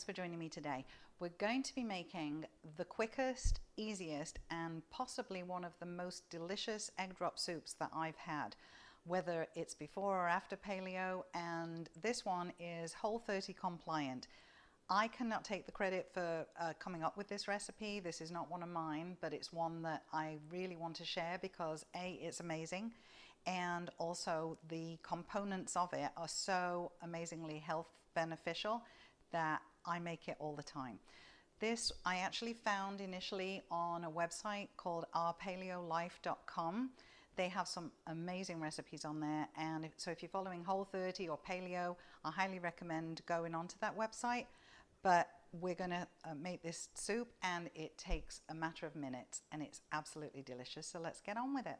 thanks for joining me today. We're going to be making the quickest, easiest, and possibly one of the most delicious egg drop soups that I've had, whether it's before or after paleo, and this one is Whole30 compliant. I cannot take the credit for coming up with this recipe. This is not one of mine, but it's one that I really want to share because A, it's amazing, and also the components of it are so amazingly health beneficial that I make it all the time. This I actually found initially on a website called ourpaleolife.com. They have some amazing recipes on there, and so if you're following Whole30 or paleo, I highly recommend going onto that website. But we're going to make this soup, and it takes a matter of minutes, and it's absolutely delicious. So let's get on with it.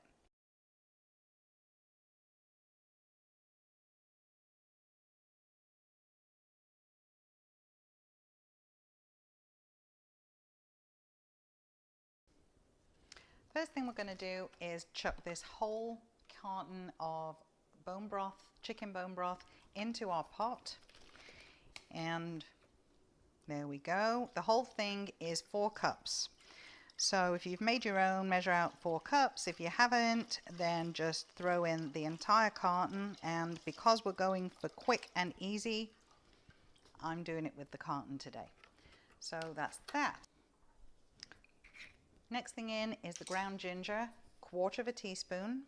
First thing we're going to do is chuck this whole carton of bone broth, chicken bone broth, into our pot. And there we go. The whole thing is 4 cups. So if you've made your own, measure out 4 cups. If you haven't, then just throw in the entire carton. And because we're going for quick and easy, I'm doing it with the carton today. So that's that. Next thing in is the ground ginger, 1/4 teaspoon,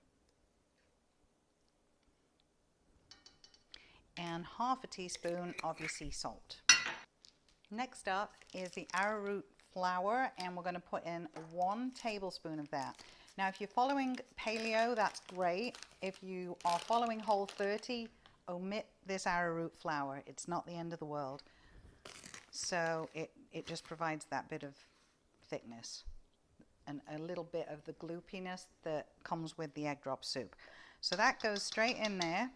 and 1/2 teaspoon of your sea salt. Next up is the arrowroot flour, and we're going to put in 1 tablespoon of that. Now, if you're following paleo, that's great. If you are following Whole30, omit this arrowroot flour. It's not the end of the world. So it just provides that bit of thickness and a little bit of the gloopiness that comes with the egg drop soup. So that goes straight in there.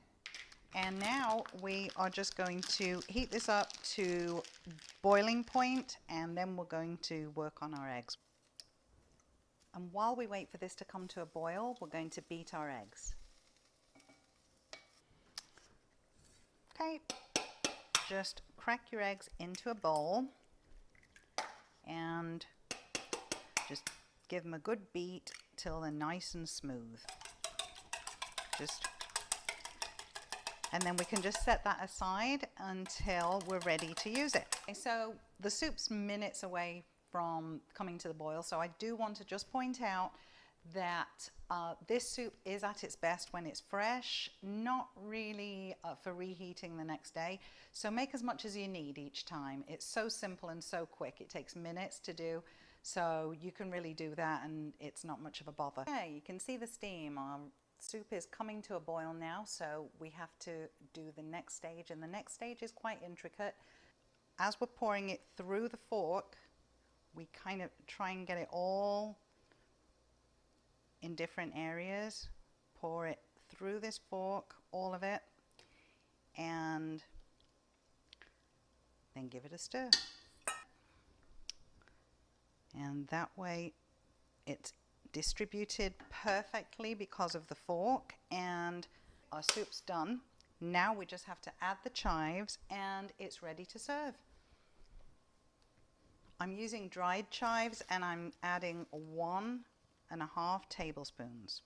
And now we are just going to heat this up to boiling point, and then we're going to work on our eggs. And while we wait for this to come to a boil, we're going to beat our eggs. Okay, just crack your eggs into a bowl and just give them a good beat till they're nice and smooth. And then we can just set that aside until we're ready to use it. Okay, so the soup's minutes away from coming to the boil, so I do want to just point out that this soup is at its best when it's fresh, not really for reheating the next day. So make as much as you need each time. It's so simple and so quick. It takes minutes to do. So you can really do that, and it's not much of a bother. Okay, you can see the steam. Our soup is coming to a boil now, so we have to do the next stage, and the next stage is quite intricate. As we're pouring it through the fork, we kind of try and get it all in different areas. Pour it through this fork, all of it, and then give it a stir. And that way it's distributed perfectly because of the fork, and our soup's done. Now we just have to add the chives, and it's ready to serve. I'm using dried chives, and I'm adding 1.5 tablespoons.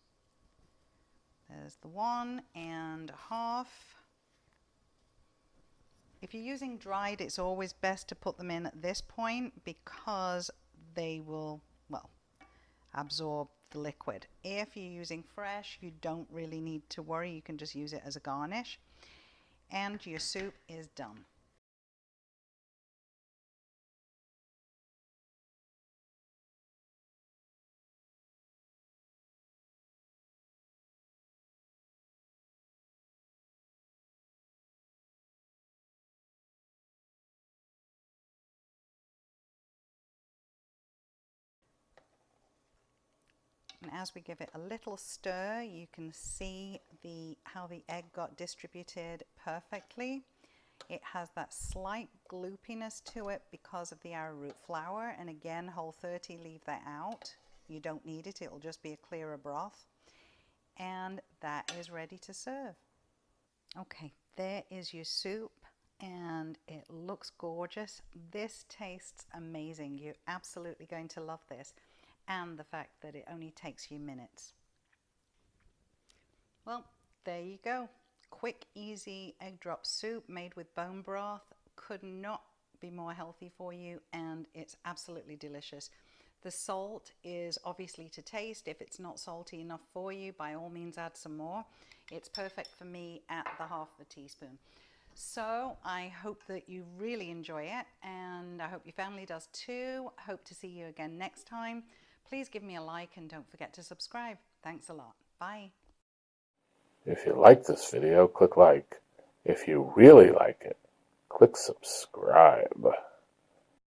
There's the 1.5. If you're using dried, it's always best to put them in at this point because they will, well, absorb the liquid. If you're using fresh, you don't really need to worry. You can just use it as a garnish, and your soup is done. And as we give it a little stir, you can see how the egg got distributed perfectly. It has that slight gloopiness to it because of the arrowroot flour, and again, Whole30 leave that out. You don't need it, it'll just be a clearer broth. And that is ready to serve. Okay, there is your soup, and it looks gorgeous. This tastes amazing. You're absolutely going to love this, and the fact that it only takes you minutes. Well, there you go. Quick, easy egg drop soup made with bone broth. Could not be more healthy for you, and it's absolutely delicious. The salt is obviously to taste. If it's not salty enough for you, by all means add some more. It's perfect for me at the half of a teaspoon. So I hope that you really enjoy it, and I hope your family does too. Hope to see you again next time. Please give me a like and don't forget to subscribe. Thanks a lot. Bye. If you like this video, click like. If you really like it, click subscribe.